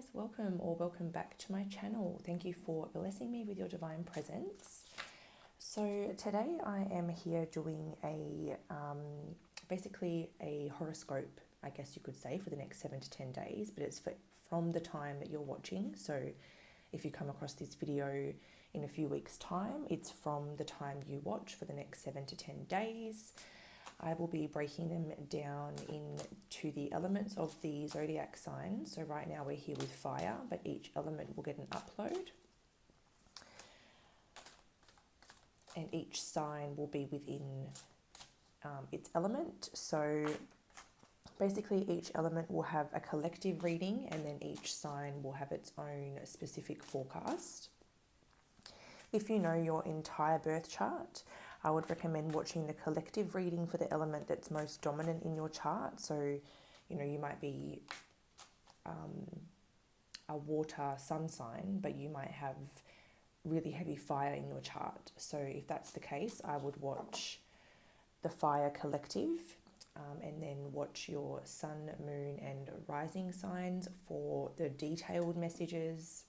guys, welcome or welcome back to my channel. Thank you for blessing me with your divine presence. So today I am here doing a basically a horoscope, I guess you could say, for the next 7 to 10 days, but it's from the time that you're watching. So if you come across this video in a few weeks' time, it's from the time you watch for the next 7 to 10 days. I will be breaking them down into the elements of the zodiac signs. So right now we're here with fire, but each element will get an upload. And each sign will be within its element. So basically each element will have a collective reading, and then each sign will have its own specific forecast. If you know your entire birth chart, I would recommend watching the collective reading for the element that's most dominant in your chart. So, you know, you might be a water sun sign, but you might have really heavy fire in your chart. So if that's the case, I would watch the fire collective and then watch your sun, moon and rising signs for the detailed messages.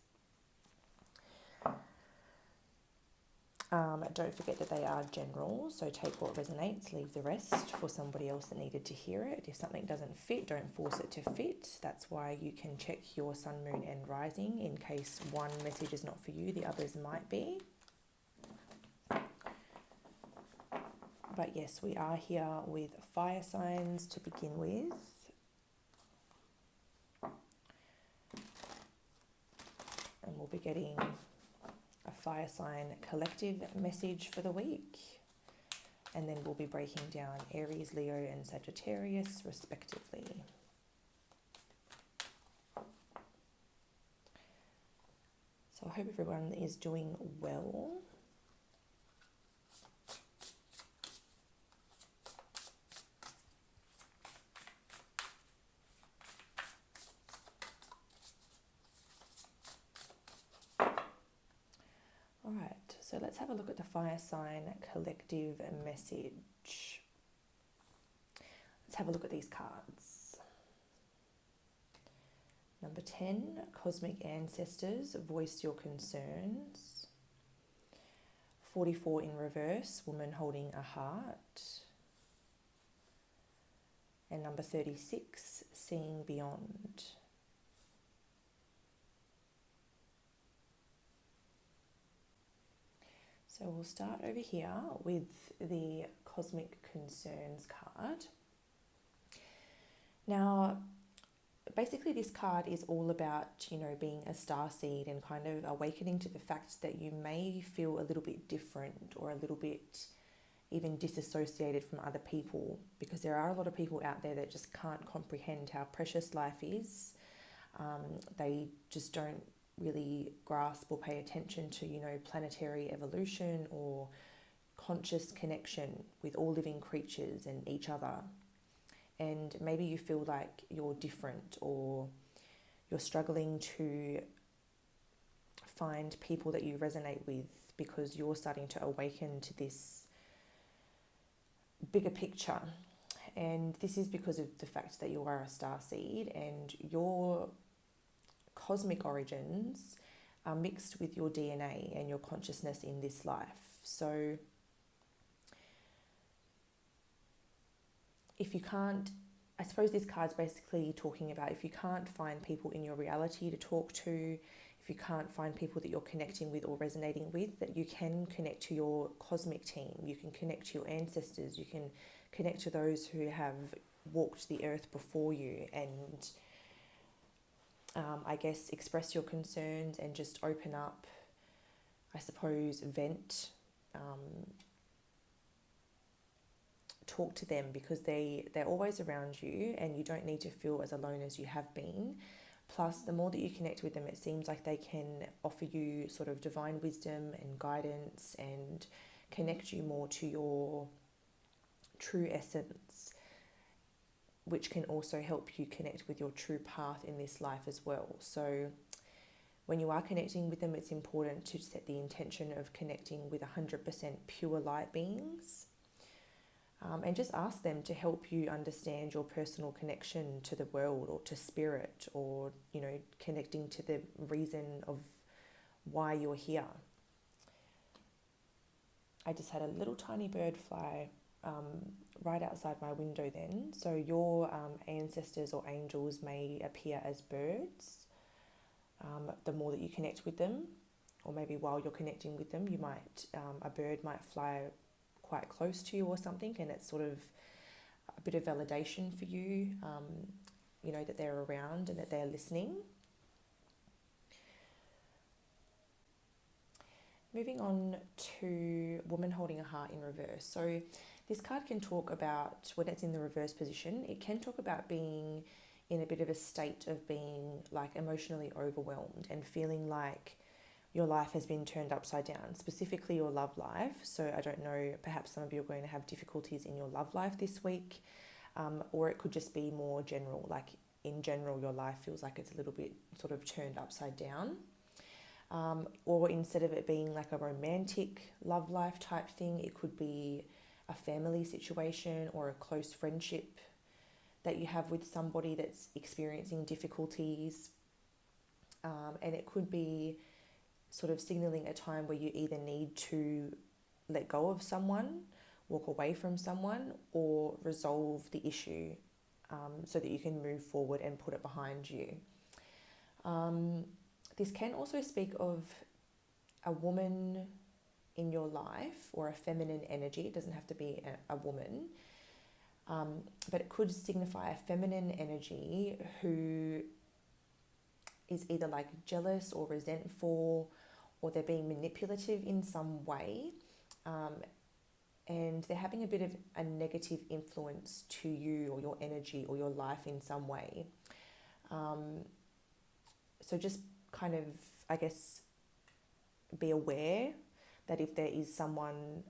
Don't forget that they are general, so take what resonates, leave the rest for somebody else that needed to hear it. If something doesn't fit, don't force it to fit. That's why you can check your sun, moon and rising in case one message is not for you, the others might be. But yes, we are here with fire signs to begin with. And we'll be getting a fire sign collective message for the week, and then we'll be breaking down Aries, Leo and Sagittarius respectively. So I hope everyone is doing well. Alright, so let's have a look at the fire sign collective message. Let's have a look at these cards. Number 10, cosmic ancestors, voice your concerns. 44 in reverse, woman holding a heart. And number 36, seeing beyond. So we'll start over here with the Cosmic Concerns card. Now, basically this card is all about, you know, being a starseed and kind of awakening to the fact that you may feel a little bit different or a little bit even disassociated from other people, because there are a lot of people out there that just can't comprehend how precious life is. They just don't really grasp or pay attention to, you know, planetary evolution or conscious connection with all living creatures and each other. And maybe you feel like you're different, or you're struggling to find people that you resonate with because you're starting to awaken to this bigger picture. And this is because of the fact that you are a starseed and your cosmic origins are mixed with your DNA and your consciousness in this life. So if you can't, I suppose this card's basically talking about if you can't find people in your reality to talk to, if you can't find people that you're connecting with or resonating with, that you can connect to your cosmic team, you can connect to your ancestors, you can connect to those who have walked the earth before you, and I guess express your concerns and just open up, I suppose, vent, talk to them, because they're always around you and you don't need to feel as alone as you have been. Plus, the more that you connect with them, it seems like they can offer you sort of divine wisdom and guidance and connect you more to your true essence, which can also help you connect with your true path in this life as well. So when you are connecting with them, it's important to set the intention of connecting with 100% pure light beings. and just ask them to help you understand your personal connection to the world or to spirit, or, you know, connecting to the reason of why you're here. I just had a little tiny bird fly right outside my window then. So your ancestors or angels may appear as birds. The more that you connect with them, or maybe while you're connecting with them, you might a bird might fly quite close to you or something, and it's sort of a bit of validation for you, you know, that they're around and that they're listening. Moving on to Woman Holding a Heart in Reverse. So this card can talk about, when it's in the reverse position, it can talk about being in a bit of a state of being like emotionally overwhelmed and feeling like your life has been turned upside down, specifically your love life. So I don't know, perhaps some of you are going to have difficulties in your love life this week, or it could just be more general, like in general your life feels like it's a little bit sort of turned upside down. Or instead of it being like a romantic love life type thing, it could be a family situation or a close friendship that you have with somebody that's experiencing difficulties. And it could be sort of signaling a time where you either need to let go of someone, walk away from someone, or resolve the issue so that you can move forward and put it behind you. This can also speak of a woman in your life, or a feminine energy. It doesn't have to be a woman, but it could signify a feminine energy who is either like jealous or resentful, or they're being manipulative in some way, and they're having a bit of a negative influence to you or your energy or your life in some way. So just kind of, I guess, be aware that if there is someone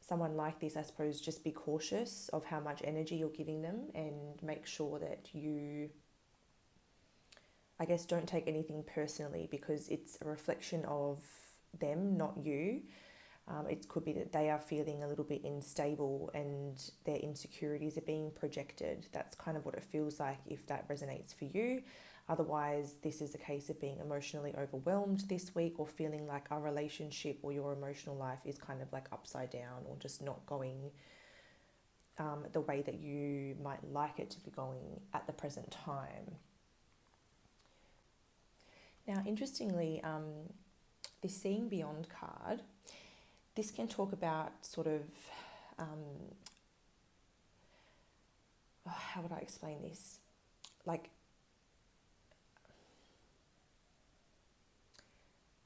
like this, I suppose just be cautious of how much energy you're giving them, and make sure that you, I guess, don't take anything personally, because it's a reflection of them, not you. It could be that they are feeling a little bit unstable and their insecurities are being projected. That's kind of what it feels like if that resonates for you. Otherwise, this is a case of being emotionally overwhelmed this week, or feeling like a relationship or your emotional life is kind of like upside down, or just not going the way that you might like it to be going at the present time. Now, interestingly, this Seeing Beyond card, this can talk about sort of, how would I explain this? Like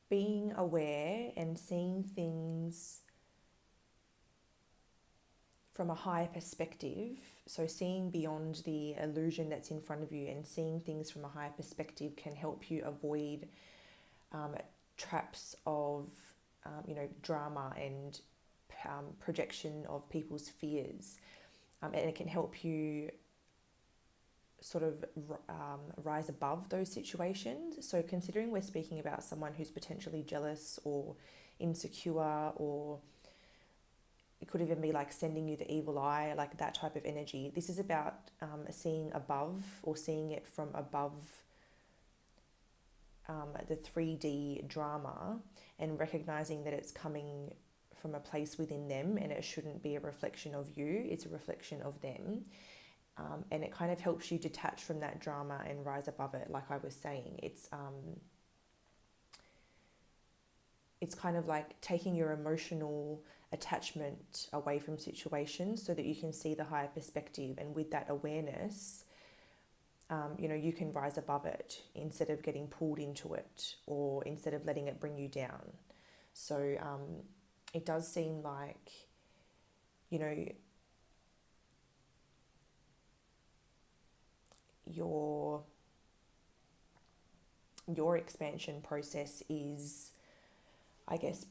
being aware and seeing things from a higher perspective. So seeing beyond the illusion that's in front of you and seeing things from a higher perspective can help you avoid traps of drama and projection of people's fears, and it can help you sort of rise above those situations. So considering we're speaking about someone who's potentially jealous or insecure, or it could even be like sending you the evil eye, like that type of energy. This is about seeing above, or seeing it from above the 3D drama, and recognizing that it's coming from a place within them, and it shouldn't be a reflection of you, it's a reflection of them. And it kind of helps you detach from that drama and rise above it. Like I was saying, it's kind of like taking your emotional attachment away from situations so that you can see the higher perspective, and with that awareness, you can rise above it instead of getting pulled into it, or instead of letting it bring you down. So it does seem like, your expansion process is, I guess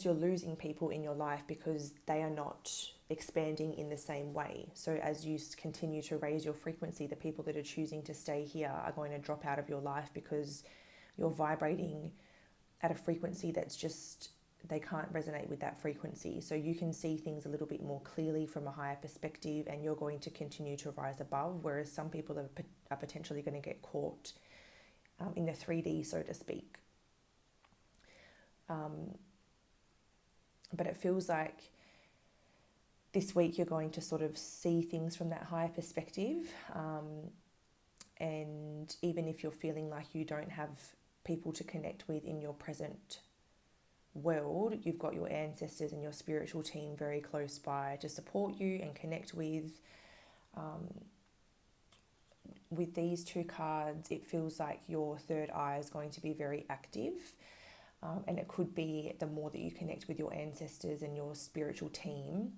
you're losing people in your life because they are not expanding in the same way. So as you continue to raise your frequency, the people that are choosing to stay here are going to drop out of your life because you're vibrating at a frequency that's just, they can't resonate with that frequency. So you can see things a little bit more clearly from a higher perspective, and you're going to continue to rise above, whereas some people are potentially going to get caught in the 3D, so to speak. But it feels like this week you're going to sort of see things from that higher perspective. And even if you're feeling like you don't have people to connect with in your present world, you've got your ancestors and your spiritual team very close by to support you and connect with. With these two cards, it feels like your third eye is going to be very active. And it could be the more that you connect with your ancestors and your spiritual team,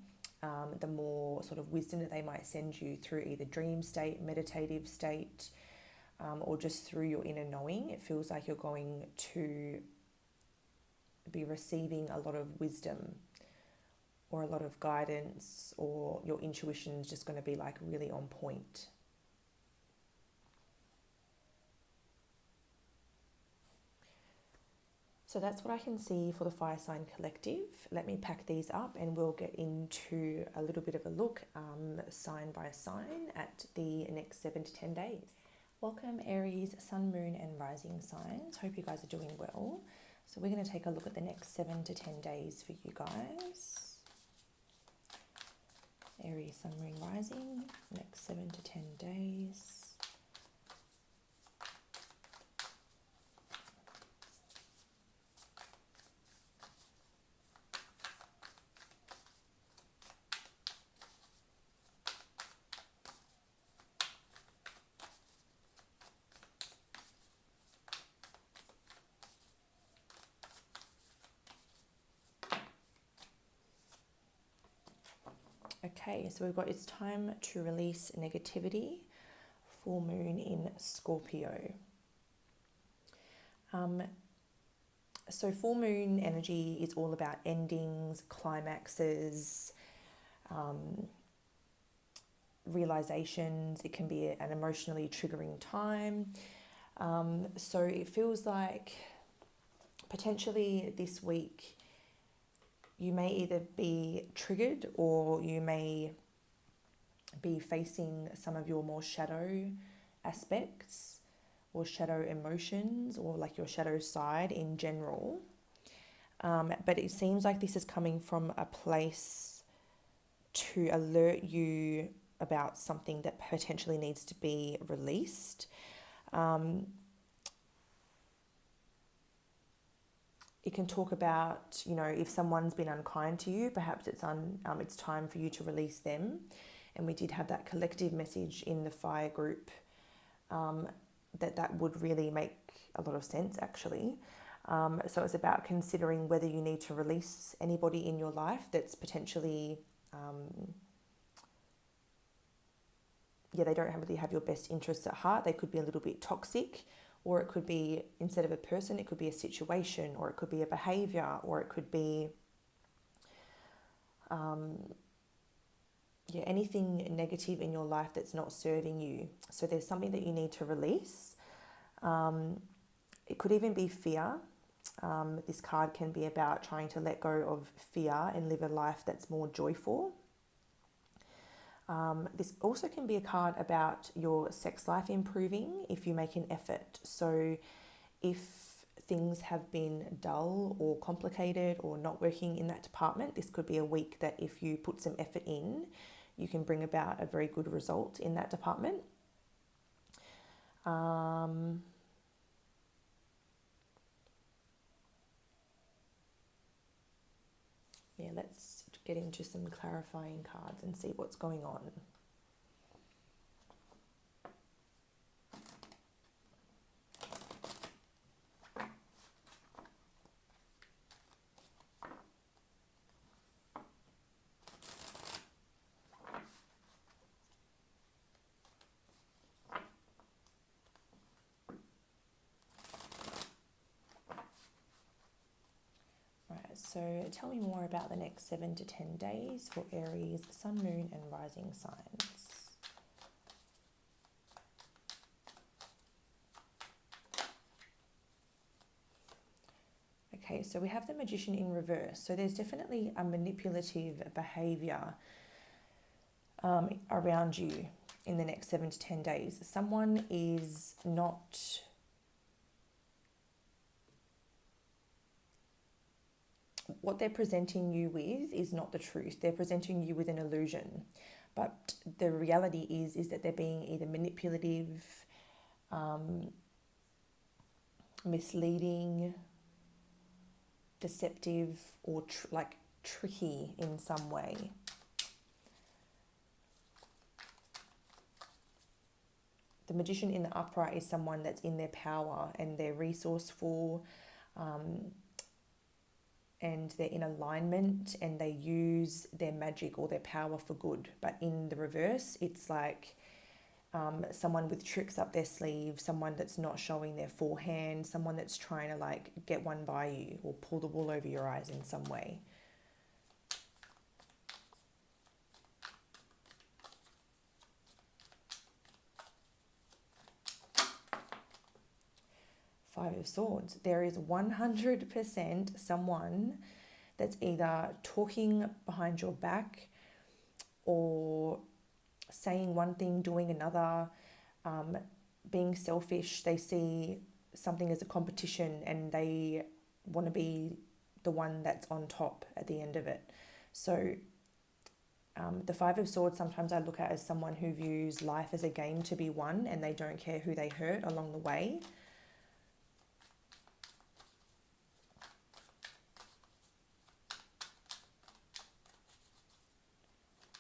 the more sort of wisdom that they might send you through either dream state, meditative state, or just through your inner knowing. It feels like you're going to be receiving a lot of wisdom or a lot of guidance, or your intuition is just going to be like really on point. So that's what I can see for the Fire Sign Collective. Let me pack these up and we'll get into a little bit of a look sign by sign at the next 7 to 10 days. Welcome Aries, Sun, Moon and Rising signs. Hope you guys are doing well. So we're going to take a look at the next 7 to 10 days for you guys. Aries, Sun, Moon, Rising, next 7 to 10 days. Okay, so we've got it's time to release negativity, full moon in Scorpio. So full moon energy is all about endings, climaxes, realizations. It can be an emotionally triggering time. So it feels like potentially this week you may either be triggered or you may be facing some of your more shadow aspects or shadow emotions, or like your shadow side in general. But it seems like this is coming from a place to alert you about something that potentially needs to be released. It can talk about, you know, if someone's been unkind to you, perhaps it's time for you to release them. And we did have that collective message in the fire group, that would really make a lot of sense actually. So it's about considering whether you need to release anybody in your life that's potentially, they don't really have your best interests at heart. They could be a little bit toxic. Or it could be, instead of a person, it could be a situation, or it could be a behavior, or it could be anything negative in your life that's not serving you. So there's something that you need to release. It could even be fear. This card can be about trying to let go of fear and live a life that's more joyful. This also can be a card about your sex life improving if you make an effort. So if things have been dull or complicated or not working in that department, this could be a week that if you put some effort in, you can bring about a very good result in that department. Let's get into some clarifying cards and see what's going on. So tell me more about the next 7 to 10 days for Aries, Sun, Moon and Rising signs. Okay, so we have the Magician in reverse. So there's definitely a manipulative behavior around you in the next 7 to 10 days. Someone is not what they're presenting you with is not the truth. They're presenting you with an illusion. But the reality is that they're being either manipulative, misleading, deceptive, or tricky in some way. The Magician in the upright is someone that's in their power and they're resourceful, and they're in alignment and they use their magic or their power for good. But in the reverse, it's like someone with tricks up their sleeve, someone that's not showing their full hand, someone that's trying to like get one by you or pull the wool over your eyes in some way. Five of Swords. There is 100% someone that's either talking behind your back or saying one thing, doing another, being selfish. They see something as a competition and they want to be the one that's on top at the end of it. So the Five of Swords sometimes I look at as someone who views life as a game to be won and they don't care who they hurt along the way.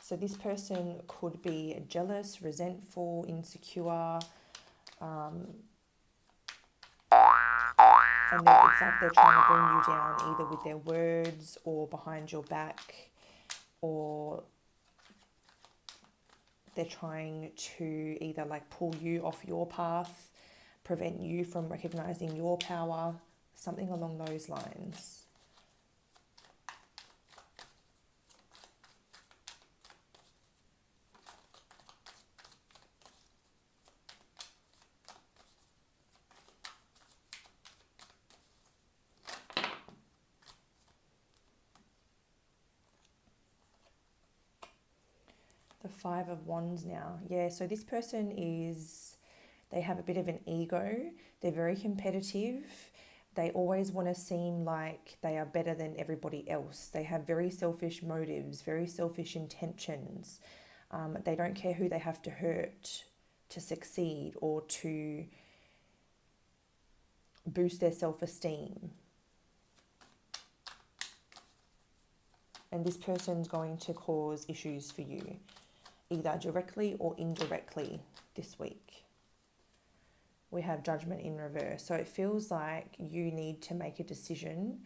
So this person could be jealous, resentful, insecure, and it's like they're trying to bring you down either with their words or behind your back, or they're trying to either like pull you off your path, prevent you from recognizing your power, something along those lines. The Five of Wands now. Yeah, so this person they have a bit of an ego. They're very competitive. They always want to seem like they are better than everybody else. They have very selfish motives, very selfish intentions. They don't care who they have to hurt to succeed or to boost their self-esteem. And this person's going to cause issues for you, either directly or indirectly this week. We have Judgment in reverse. So it feels like you need to make a decision.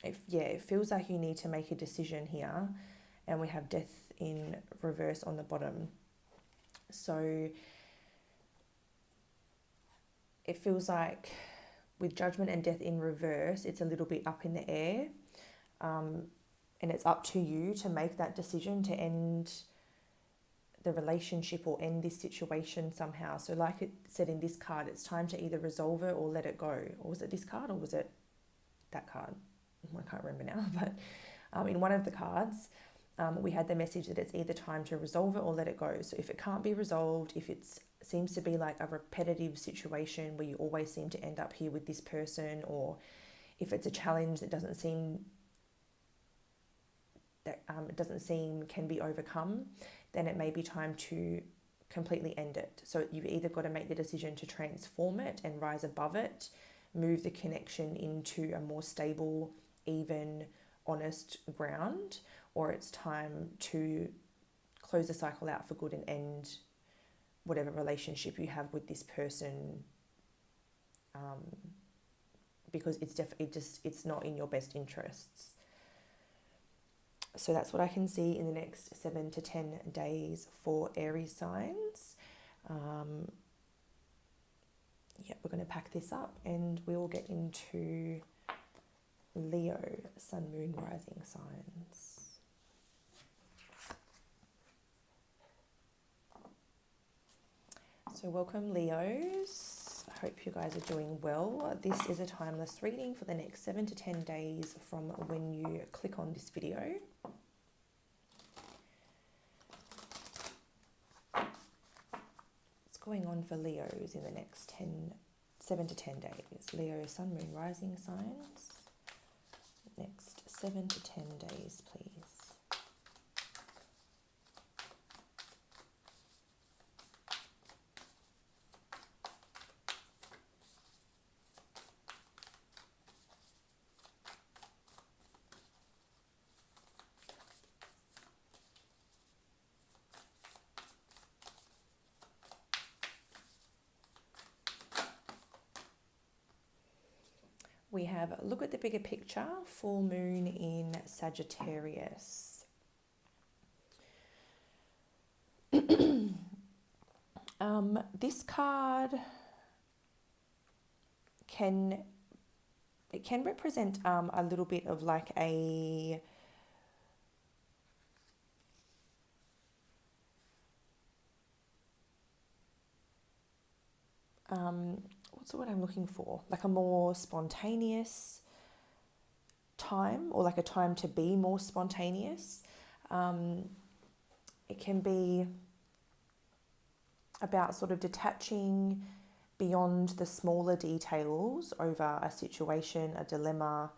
It feels like you need to make a decision here. And we have Death in reverse on the bottom. So it feels like with Judgment and Death in reverse, it's a little bit up in the air. And it's up to you to make that decision to end the relationship or end this situation somehow. So like it said in this card, it's time to either resolve it or let it go. Or was it this card or was it that card? I can't remember now. But in one of the cards, we had the message that it's either time to resolve it or let it go. So if it can't be resolved, if it seems to be like a repetitive situation where you always seem to end up here with this person, or if it's a challenge that doesn't seem can be overcome, then it may be time to completely end it. So you've either got to make the decision to transform it and rise above it, move the connection into a more stable, even, honest ground, or it's time to close the cycle out for good and end whatever relationship you have with this person, because it's not in your best interests. So that's what I can see in the next 7 to 10 days for Aries signs. We're going to pack this up and we will get into Leo, Sun, Moon, Rising signs. So welcome Leos. I hope you guys are doing well. This is a timeless reading for the next 7 to 10 days from when you click on this video. What's going on for Leos in the next 7 to 10 days? Leo, Sun, Moon, Rising signs. Next 7 to 10 days, please. We have a look at the bigger picture, full moon in Sagittarius. This card can represent a little bit of like a what's the word I'm looking for? Like a more spontaneous time, or like a time to be more spontaneous. It can be about sort of detaching beyond the smaller details over a situation, a dilemma,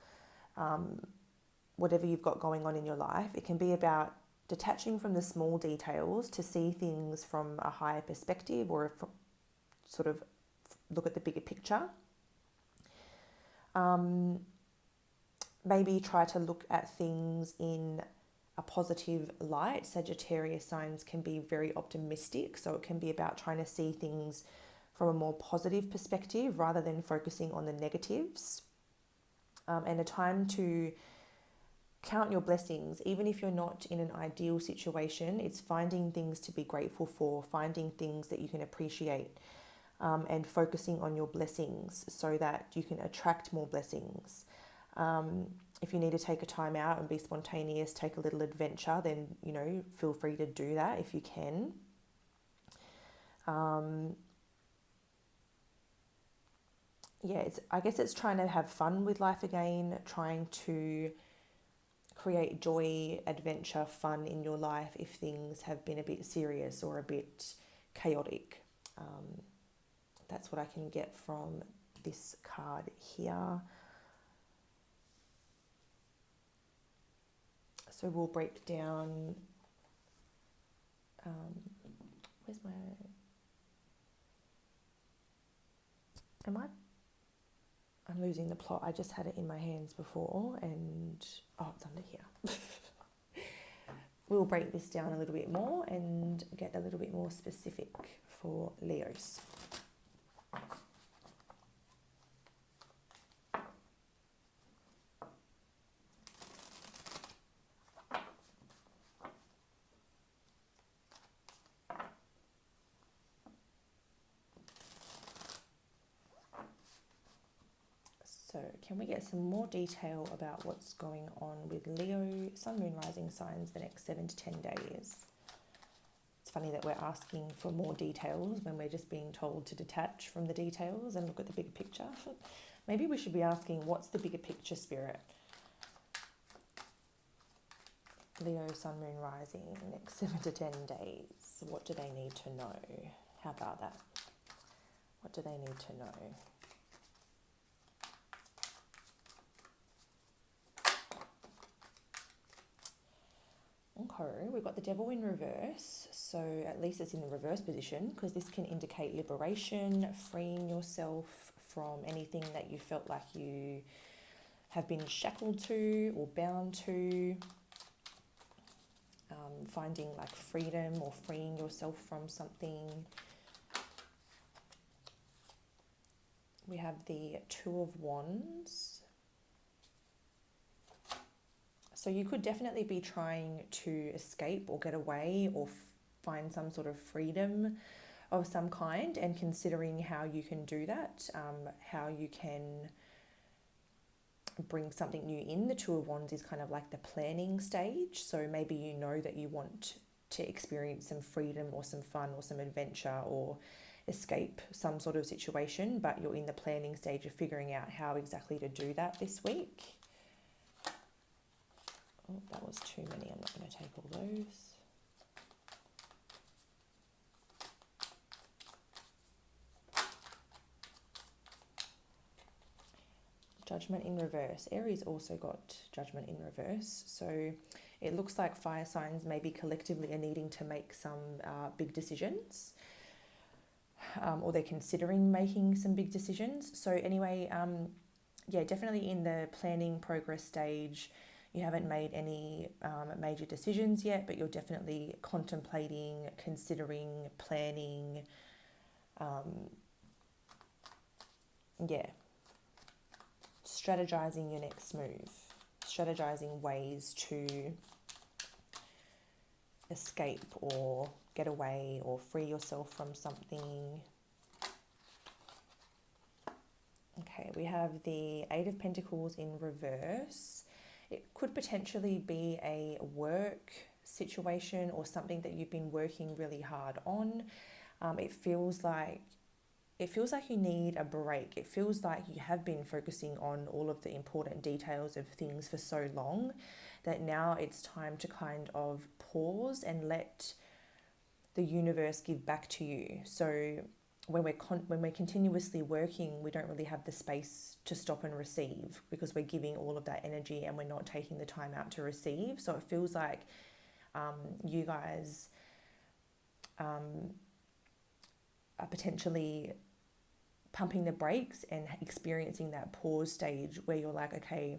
whatever you've got going on in your life. It can be about detaching from the small details to see things from a higher perspective, or sort of look at the bigger picture. Maybe try to look at things in a positive light. Sagittarius signs can be very optimistic, so it can be about trying to see things from a more positive perspective rather than focusing on the negatives. And a time to count your blessings. Even if you're not in an ideal situation, it's finding things to be grateful for, finding things that you can appreciate, and focusing on your blessings so that you can attract more blessings. If you need to take a time out and be spontaneous, take a little adventure, then, you know, feel free to do that if you can. I guess it's trying to have fun with life again, trying to create joy, adventure, fun in your life if things have been a bit serious or a bit chaotic. That's what I can get from this card here. So we'll break down, I'm losing the plot. I just had it in my hands before and, it's under here. We'll break this down a little bit more and get a little bit more specific for Leos. So can we get some more detail about what's going on with Leo, Sun, Moon, Rising signs the next 7 to 10 days? It's funny that we're asking for more details when we're just being told to detach from the details and look at the bigger picture. Maybe we should be asking, what's the bigger picture, Spirit? Leo, Sun, Moon, Rising, next 7 to 10 days. What do they need to know? How about that? What do they need to know? Okay, we've got the Devil in reverse, so at least it's in the reverse position, because this can indicate liberation, freeing yourself from anything that you felt like you have been shackled to or bound to, finding like freedom or freeing yourself from something. We have the Two of Wands. So you could definitely be trying to escape or get away or find some sort of freedom of some kind, and considering how you can do that, how you can bring something new in. The Two of Wands is kind of like the planning stage. So maybe you know that you want to experience some freedom or some fun or some adventure, or escape some sort of situation, but you're in the planning stage of figuring out how exactly to do that this week. Oh, that was too many. I'm not going to take all those. Judgment in reverse. Aries also got Judgment in reverse. So it looks like fire signs maybe collectively are needing to make some big decisions, or they're considering making some big decisions. So anyway, yeah, definitely in the planning progress stage. You haven't made any major decisions yet, but you're definitely contemplating, considering, planning. Yeah. Strategizing your next move, strategizing ways to escape or get away or free yourself from something. Okay, we have the Eight of Pentacles in reverse. It could potentially be a work situation or something that you've been working really hard on. It feels like you need a break. It feels like you have been focusing on all of the important details of things for so long that now it's time to kind of pause and let the universe give back to you. So when we're continuously working, we don't really have the space to stop and receive because we're giving all of that energy and we're not taking the time out to receive. So it feels like you guys are potentially pumping the brakes and experiencing that pause stage where you're like, okay,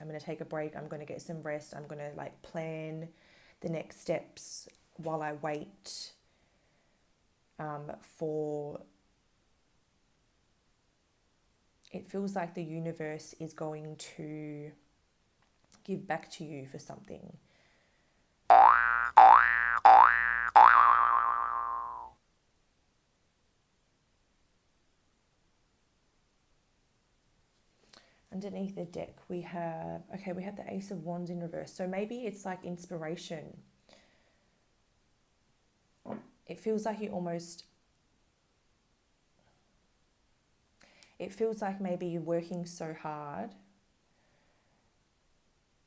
I'm going to take a break. I'm going to get some rest. I'm going to like plan the next steps while I wait for... It feels like the universe is going to give back to you for something. Underneath the deck, we have the Ace of Wands in reverse. So maybe it's like inspiration. It feels like it feels like maybe you're working so hard,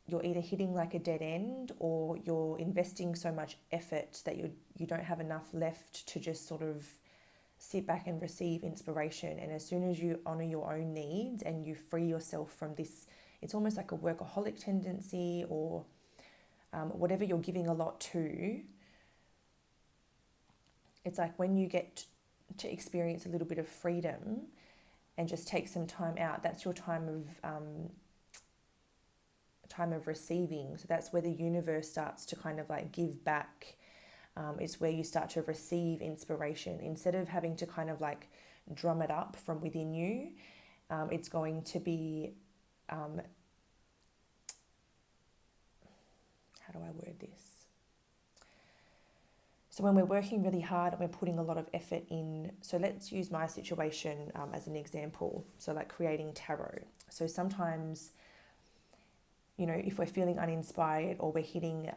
you're either hitting like a dead end or you're investing so much effort that you don't have enough left to just sort of sit back and receive inspiration. And as soon as you honor your own needs and you free yourself from this, it's almost like a workaholic tendency or whatever you're giving a lot to. It's like when you get to experience a little bit of freedom and just take some time out, that's your time of receiving. So that's where the universe starts to kind of like give back. It's where you start to receive inspiration instead of having to kind of like drum it up from within you. It's going to be, how do I word this? So when we're working really hard and we're putting a lot of effort in, so let's use my situation as an example. So like creating tarot. So sometimes, you know, if we're feeling uninspired or we're hitting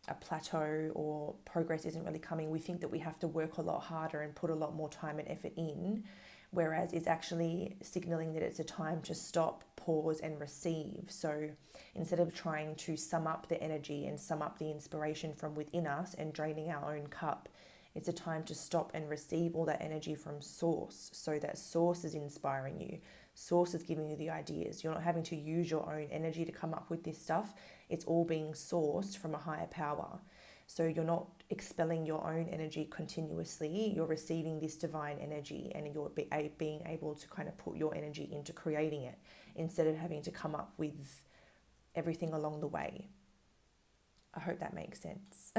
a plateau or progress isn't really coming, we think that we have to work a lot harder and put a lot more time and effort in, whereas it's actually signaling that it's a time to stop, pause and receive. So instead of trying to sum up the energy and sum up the inspiration from within us and draining our own cup, it's a time to stop and receive all that energy from source, so that source is inspiring you. Source is giving you the ideas. You're not having to use your own energy to come up with this stuff. It's all being sourced from a higher power. So you're not expelling your own energy continuously. You're receiving this divine energy and you're being able to kind of put your energy into creating it instead of having to come up with everything along the way. I hope that makes sense.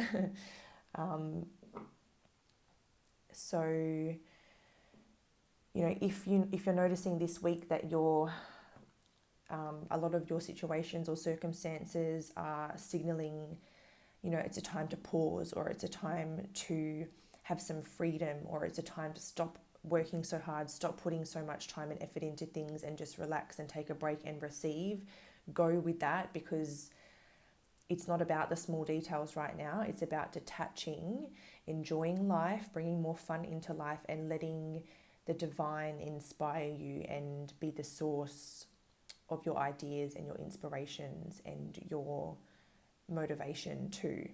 So, you know, if you're noticing this week that a lot of your situations or circumstances are signaling, you know, it's a time to pause, or it's a time to have some freedom, or it's a time to stop working so hard, stop putting so much time and effort into things and just relax and take a break and receive, go with that, because it's not about the small details right now. It's about detaching, enjoying life, bringing more fun into life, and letting the divine inspire you and be the source of your ideas and your inspirations and your motivation too.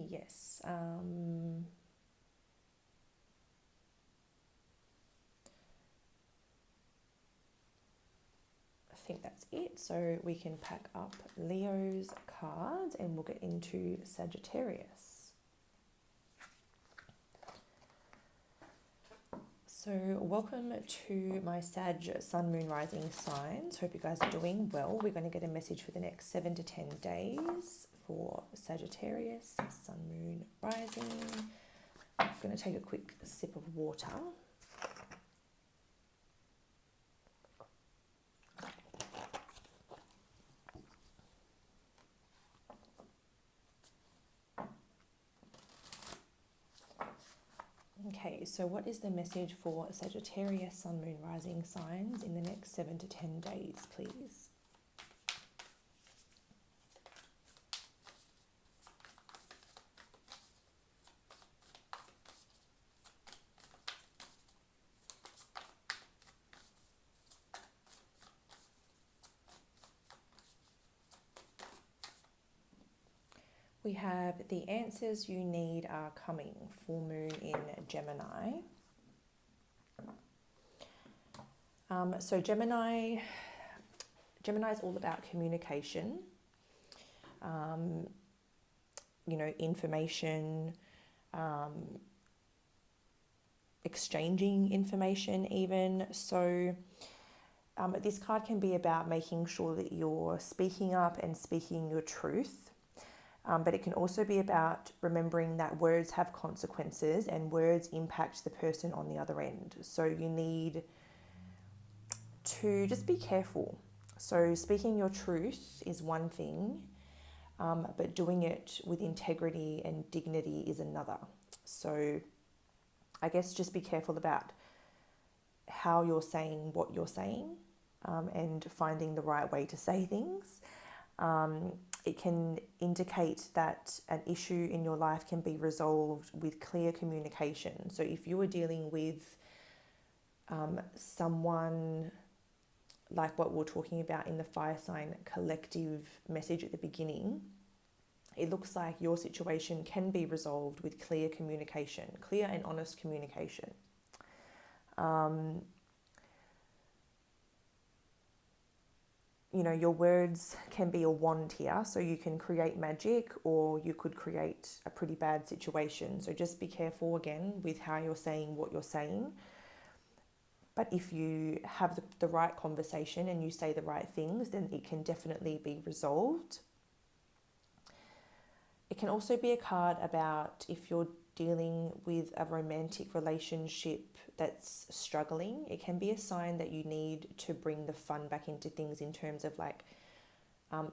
Yes. I think that's it. So we can pack up Leo's cards and we'll get into Sagittarius. So welcome to my Sag Sun, Moon, Rising signs. Hope you guys are doing well. We're going to get a message for the next 7 to 10 days for Sagittarius, Sun, Moon, Rising. I'm going to take a quick sip of water. Okay, so what is the message for Sagittarius, Sun, Moon, Rising signs in the next 7 to 10 days, please? We have the answers you need are coming. Full moon in Gemini. So Gemini is all about communication, information, exchanging information even. So this card can be about making sure that you're speaking up and speaking your truth. But it can also be about remembering that words have consequences and words impact the person on the other end. So you need to just be careful. So speaking your truth is one thing, but doing it with integrity and dignity is another. So I guess just be careful about how you're saying what you're saying, and finding the right way to say things. It can indicate that an issue in your life can be resolved with clear communication. So if you were dealing with someone like what we're talking about in the fire sign collective message at the beginning, it looks like your situation can be resolved with clear communication, clear and honest communication. Your words can be a wand here, so you can create magic or you could create a pretty bad situation. So just be careful again with how you're saying what you're saying. But if you have the right conversation and you say the right things, then it can definitely be resolved. It can also be a card about if you're dealing with a romantic relationship that's struggling, it can be a sign that you need to bring the fun back into things in terms of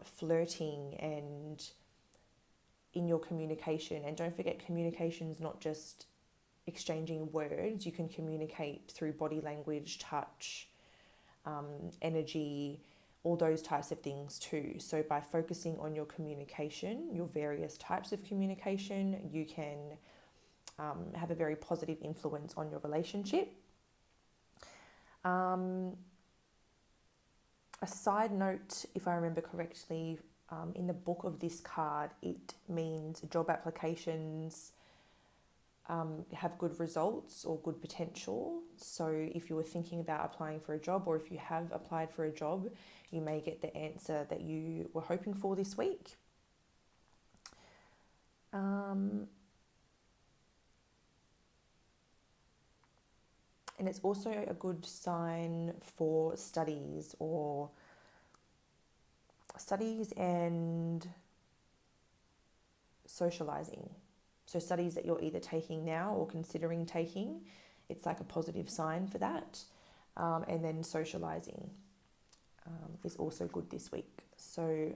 flirting and in your communication. And don't forget, communication is not just exchanging words. You can communicate through body language, touch, energy, all those types of things too. So by focusing on your communication, your various types of communication, you can have a very positive influence on your relationship. A side note, if I remember correctly, in the book of this card, it means job applications have good results or good potential. So if you were thinking about applying for a job, or if you have applied for a job, you may get the answer that you were hoping for this week. And it's also a good sign for studies and socializing. So studies that you're either taking now or considering taking, it's like a positive sign for that. And then socializing is also good this week. So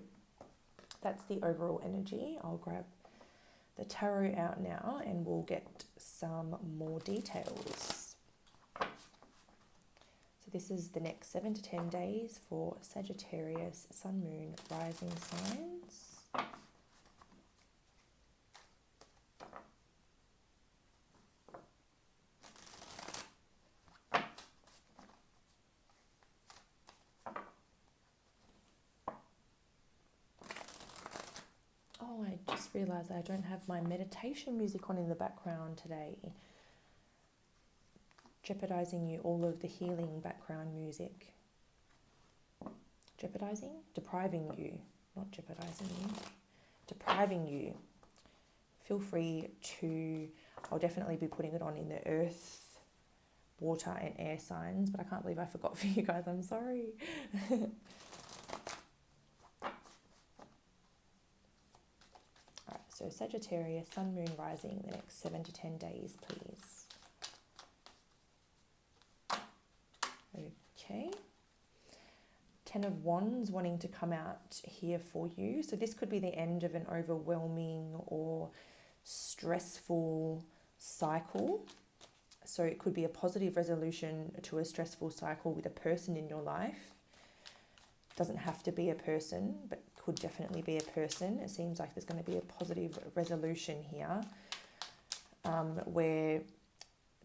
that's the overall energy. I'll grab the tarot out now and we'll get some more details. So This is the next 7 to 10 days for Sagittarius, Sun, Moon, Rising signs. Oh, I just realised I don't have my meditation music on in the background today. Jeopardizing you all of the healing background music. Jeopardizing? Depriving you. Not jeopardizing you. Depriving you. Feel free to... I'll definitely be putting it on in the earth, water and air signs, but I can't believe I forgot for you guys. I'm sorry. Alright, so Sagittarius, Sun, Moon, Rising, the next 7 to 10 days, please. Okay. 10 of Wands wanting to come out here for you. So this could be the end of an overwhelming or stressful cycle. So it could be a positive resolution to a stressful cycle with a person in your life. Doesn't have to be a person, but could definitely be a person. It seems like there's going to be a positive resolution here, where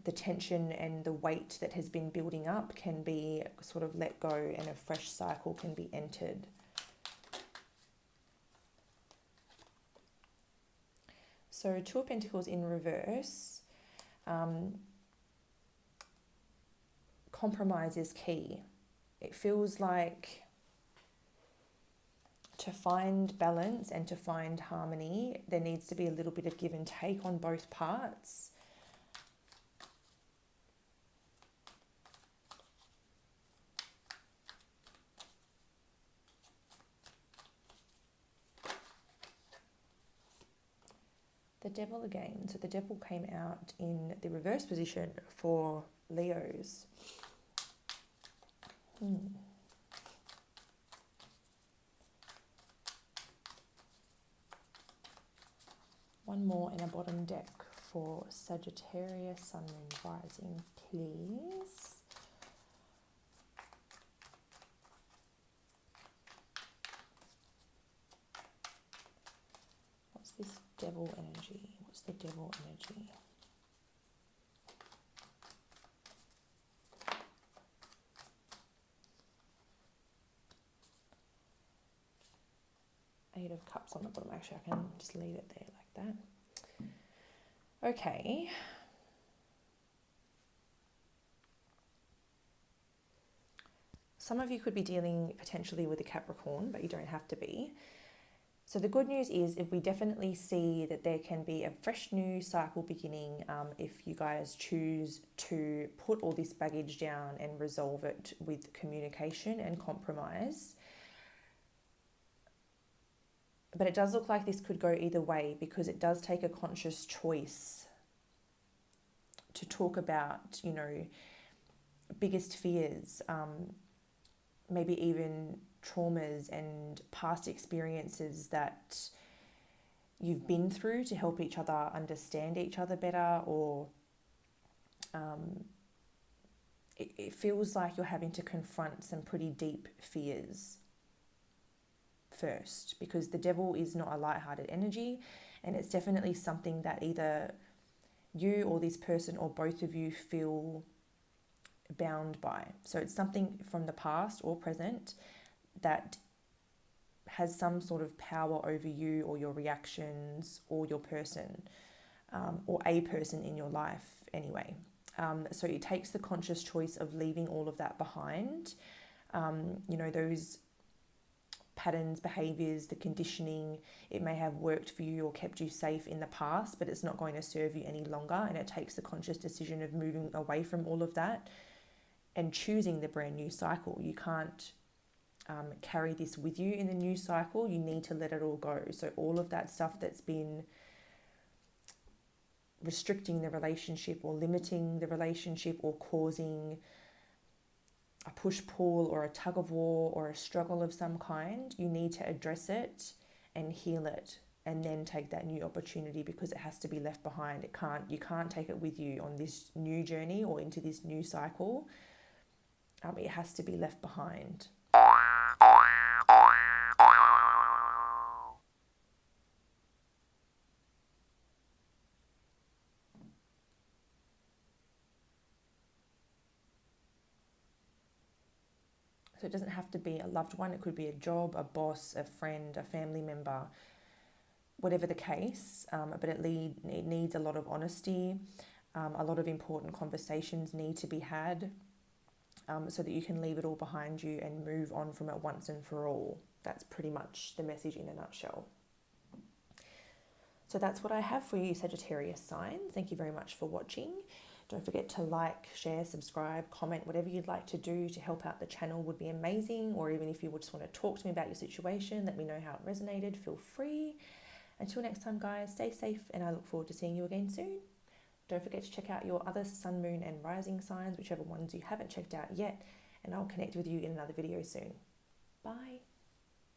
the tension and the weight that has been building up can be sort of let go and a fresh cycle can be entered. So 2 of Pentacles in reverse. Compromise is key. It feels like to find balance and to find harmony, there needs to be a little bit of give and take on both parts. The Devil again. So the Devil came out in the reverse position for Leos. One more in a bottom deck for Sagittarius, Sun, Moon, Rising, please. What's this Devil energy? What's the Devil energy? Eight of Cups on the bottom. Actually, I can just leave it there like that. Okay. Some of you could be dealing potentially with a Capricorn, but you don't have to be. So the good news is if we definitely see that there can be a fresh new cycle beginning if you guys choose to put all this baggage down and resolve it with communication and compromise. But it does look like this could go either way because it does take a conscious choice to talk about, you know, biggest fears, maybe even traumas and past experiences that you've been through to help each other understand each other better, or it feels like you're having to confront some pretty deep fears first, because the Devil is not a light-hearted energy, and it's definitely something that either you or this person or both of you feel bound by. So it's something from the past or present that has some sort of power over you or your reactions or your person, or a person in your life anyway. So it takes the conscious choice of leaving all of that behind. You know, those patterns, behaviors, the conditioning, it may have worked for you or kept you safe in the past, but it's not going to serve you any longer. And it takes the conscious decision of moving away from all of that and choosing the brand new cycle. You can't carry this with you in the new cycle. You need to let it all go. So all of that stuff that's been restricting the relationship or limiting the relationship or causing a push-pull or a tug-of-war or a struggle of some kind, you need to address it and heal it and then take that new opportunity, because it has to be left behind. You can't take it with you on this new journey or into this new cycle. It has to be left behind. So it doesn't have to be a loved one. It could be a job, a boss, a friend, a family member, whatever the case. But it needs a lot of honesty. A lot of important conversations need to be had, so that you can leave it all behind you and move on from it once and for all. That's pretty much the message in a nutshell. So that's what I have for you, Sagittarius sign. Thank you very much for watching. Don't forget to like, share, subscribe, comment, whatever you'd like to do to help out the channel would be amazing. Or even if you would just want to talk to me about your situation, let me know how it resonated, feel free. Until next time, guys, stay safe and I look forward to seeing you again soon. Don't forget to check out your other sun, moon and rising signs, whichever ones you haven't checked out yet, and I'll connect with you in another video soon. Bye.